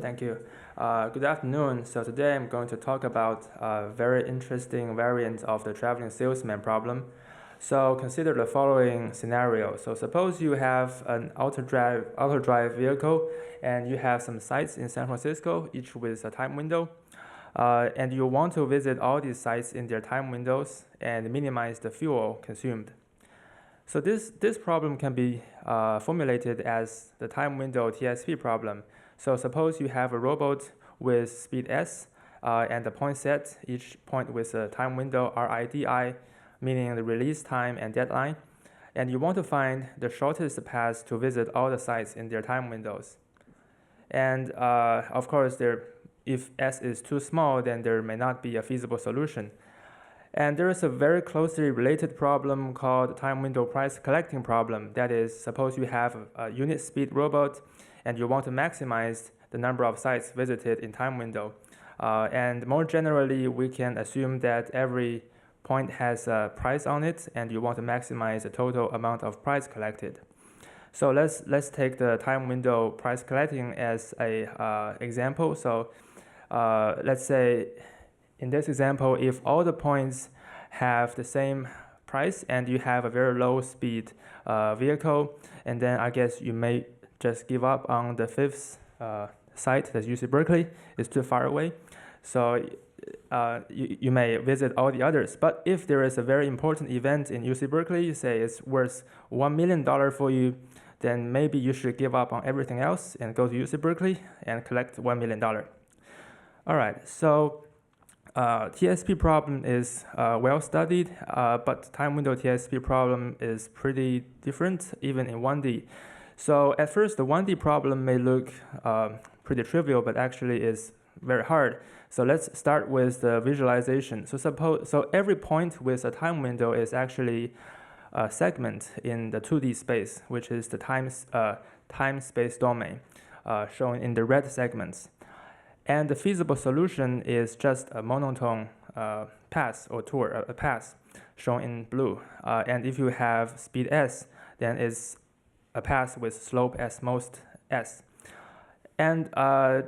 Thank you. Good afternoon. So today I'm going to talk about a very interesting variant of the traveling salesman problem. So consider the following scenario. So suppose you have an auto-drive vehicle and you have some sites in San Francisco, each with a time window. And you want to visit all these sites in their time windows and minimize the fuel consumed. So this problem can be formulated as the time window TSP problem. So suppose you have a robot with speed s and a point set, each point with a time window RIDI, meaning the release time and deadline, and you want to find the shortest path to visit all the sites in their time windows. And of course, if s is too small, then there may not be a feasible solution. And there is a very closely related problem called time window price collecting problem. That is, suppose you have a unit speed robot and you want to maximize the number of sites visited in time window. And more generally, we can assume that every point has a price on it and you want to maximize the total amount of price collected. So let's take the time window price collecting as a example. So let's say in this example, if all the points have the same price and you have a very low speed vehicle, and then I guess you may just give up on the fifth site, that's UC Berkeley. It's too far away. So you may visit all the others. But if there is a very important event in UC Berkeley, you say it's worth $1 million for you, then maybe you should give up on everything else and go to UC Berkeley and collect $1 million. All right, so TSP problem is well studied, but time window TSP problem is pretty different, even in 1D. So at first, the 1D problem may look pretty trivial, but actually is very hard. So let's start with the visualization. So every point with a time window is actually a segment in the 2D space, which is the time-space domain, shown in the red segments. And the feasible solution is just a monotone path or tour, a path shown in blue. And if you have speed s, then it's a path with slope as most s. And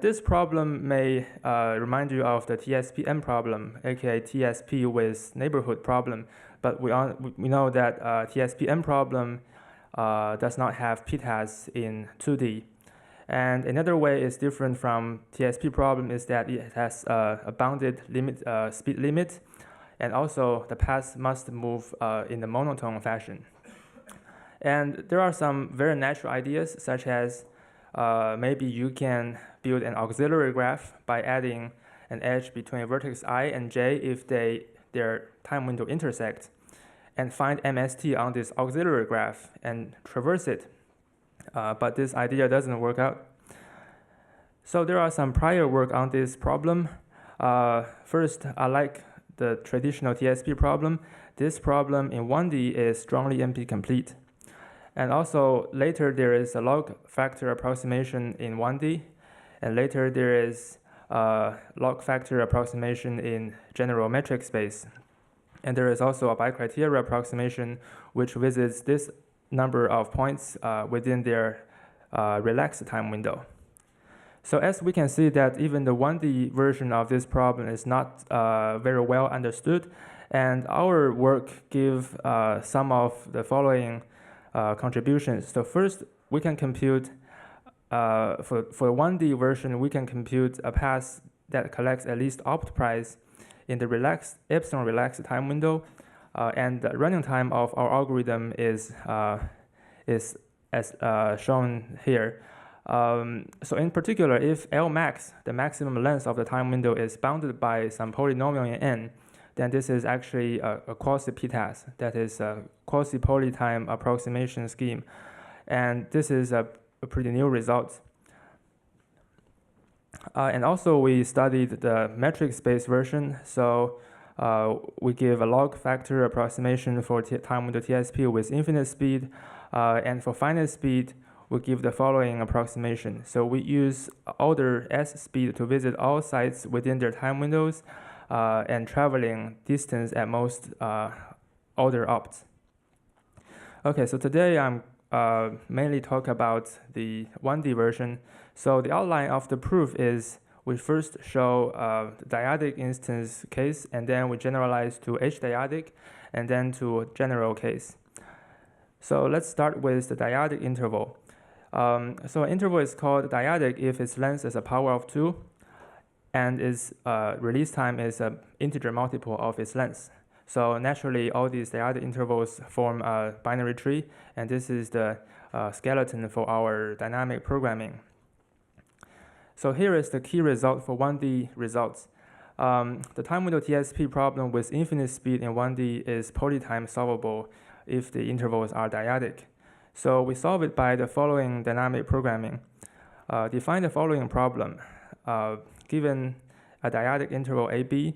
this problem may remind you of the TSPM problem, aka TSP with neighborhood problem. But we know that TSPM problem does not have p-tags in 2D. And another way is different from TSP problem is that it has a bounded speed limit, and also the path must move in a monotone fashion. And there are some very natural ideas, such as maybe you can build an auxiliary graph by adding an edge between vertex I and j if their time window intersect, and find MST on this auxiliary graph and traverse it. But this idea doesn't work out. So there are some prior work on this problem. First, I like the traditional TSP problem. This problem in 1D is strongly NP complete. And also later there is a log factor approximation in 1D, and later there is a log factor approximation in general metric space. And there is also a bicriteria approximation which visits this number of points within their relaxed time window. So as we can see that even the 1D version of this problem is not very well understood, and our work give some of the following contributions. So first, we can compute, for 1D version, we can compute a path that collects at least opt price in the epsilon relaxed time window, and the running time of our algorithm is as shown here. So in particular, if L max, the maximum length of the time window, is bounded by some polynomial in N, then this is actually a quasi-p-task, that is a quasi-polytime approximation scheme. And this is a pretty new result. And also we studied the metric space version. So we give a log factor approximation for time window TSP with infinite speed. And for finite speed, we give the following approximation. So we use order s speed to visit all sites within their time windows and traveling distance at most order opt. Okay, so today I'm mainly talk about the 1D version. So the outline of the proof is we first show the dyadic instance case, and then we generalize to H-dyadic, and then to general case. So let's start with the dyadic interval. So an interval is called dyadic if its length is a power of 2, and its release time is an integer multiple of its length. So naturally, all these dyadic intervals form a binary tree, and this is the skeleton for our dynamic programming. So here is the key result for 1D results. The time window TSP problem with infinite speed in 1D is polytime solvable if the intervals are dyadic. So we solve it by the following dynamic programming. Define the following problem. Given a dyadic interval AB,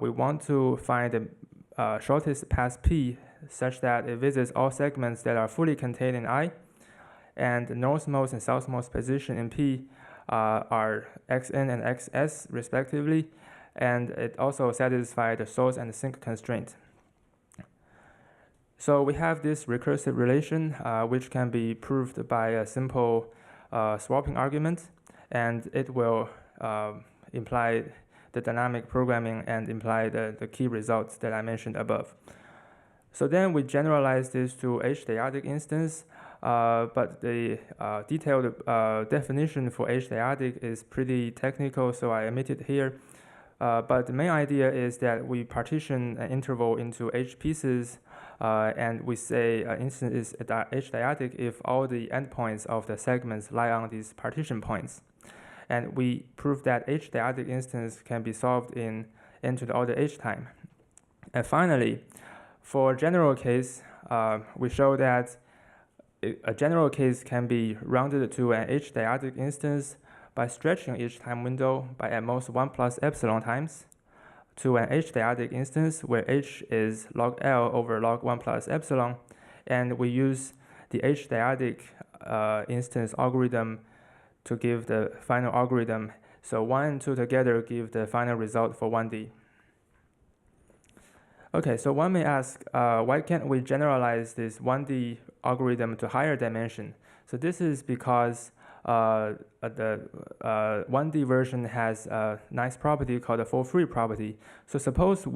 we want to find the shortest path P such that it visits all segments that are fully contained in I, and the northmost and southmost position in P are xn and xs respectively, and it also satisfies the source and sink constraint. So we have this recursive relation which can be proved by a simple swapping argument, and it will imply the dynamic programming and imply the key results that I mentioned above. So then we generalize this to H-dyadic instance, but the detailed definition for H-dyadic is pretty technical, so I omit it here. But the main idea is that we partition an interval into H pieces, and we say an instance is H-dyadic if all the endpoints of the segments lie on these partition points. And we prove that H-dyadic instance can be solved in n to the order H time. And finally, for general case, we show that a general case can be rounded to an H-dyadic instance by stretching each time window by at most 1 plus epsilon times to an H-dyadic instance where H is log L over log 1 plus epsilon, and we use the H-dyadic instance algorithm to give the final algorithm. So 1 and 2 together give the final result for 1D. Okay, so one may ask, why can't we generalize this 1D algorithm to higher dimension? So this is because the 1D version has a nice property called the fall-free property. So suppose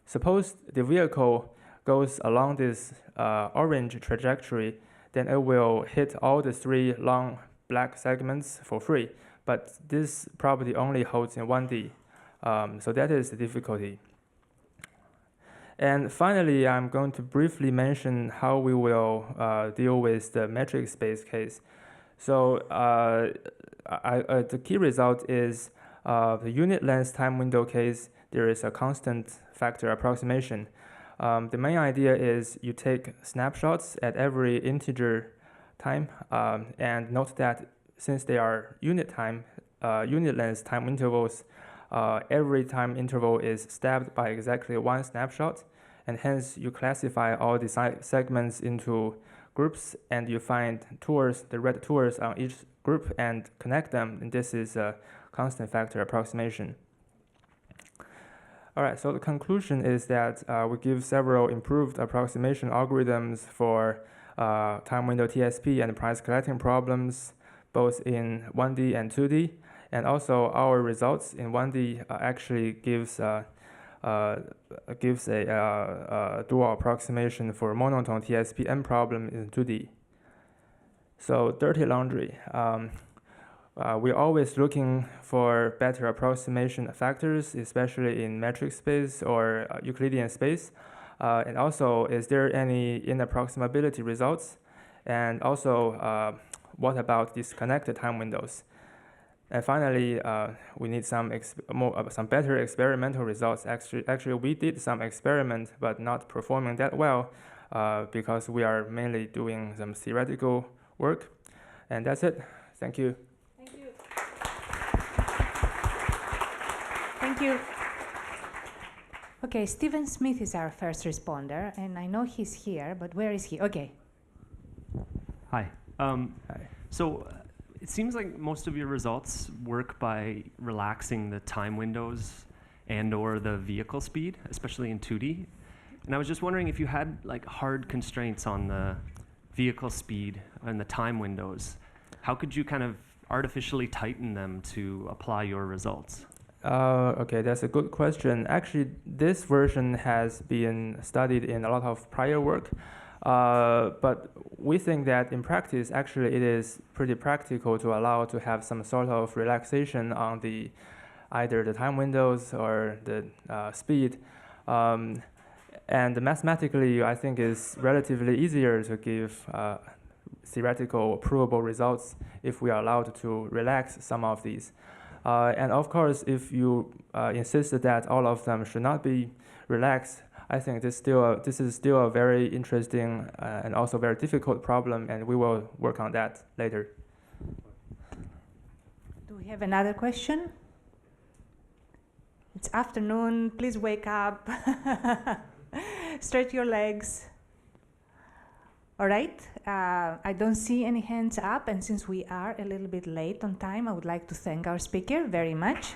suppose the vehicle goes along this orange trajectory, then it will hit all the 3 long black segments for free. But this property only holds in 1D. So that is the difficulty. And finally, I'm going to briefly mention how we will deal with the metric space case. So the key result is the unit length time window case, there is a constant factor approximation. The main idea is you take snapshots at every integer time, and note that since they are unit length time intervals, every time interval is stabbed by exactly 1 snapshot, and hence you classify all the segments into groups, and you find tours, the red tours on each group, and connect them, and this is a constant factor approximation. All right, so the conclusion is that we give several improved approximation algorithms for time window TSP and price collecting problems, both in 1D and 2D. And also our results in 1D actually gives a dual approximation for monotone TSP problem in 2D. So dirty laundry. We're always looking for better approximation factors, especially in metric space or Euclidean space. And also, is there any inapproximability results? And also, what about disconnected time windows? And finally, we need some better experimental results. Actually, we did some experiment, but not performing that well because we are mainly doing some theoretical work. And that's it. Thank you. Thank you. Thank you. Okay, Stephen Smith is our first responder, and I know he's here, but where is he? Okay. Hi. Hi. So it seems like most of your results work by relaxing the time windows and or the vehicle speed, especially in 2D. And I was just wondering if you had like hard constraints on the vehicle speed and the time windows, how could you kind of artificially tighten them to apply your results? Okay, that's a good question. Actually, this version has been studied in a lot of prior work, but we think that in practice, actually, it is pretty practical to allow to have some sort of relaxation on the either the time windows or the speed. And mathematically, I think it's relatively easier to give theoretical provable results if we are allowed to relax some of these. And of course, if you insist that all of them should not be relaxed, I think this is still a very interesting and also very difficult problem, and we will work on that later. Do we have another question? It's afternoon, please wake up. Stretch your legs. All right, I don't see any hands up, and since we are a little bit late on time, I would like to thank our speaker very much.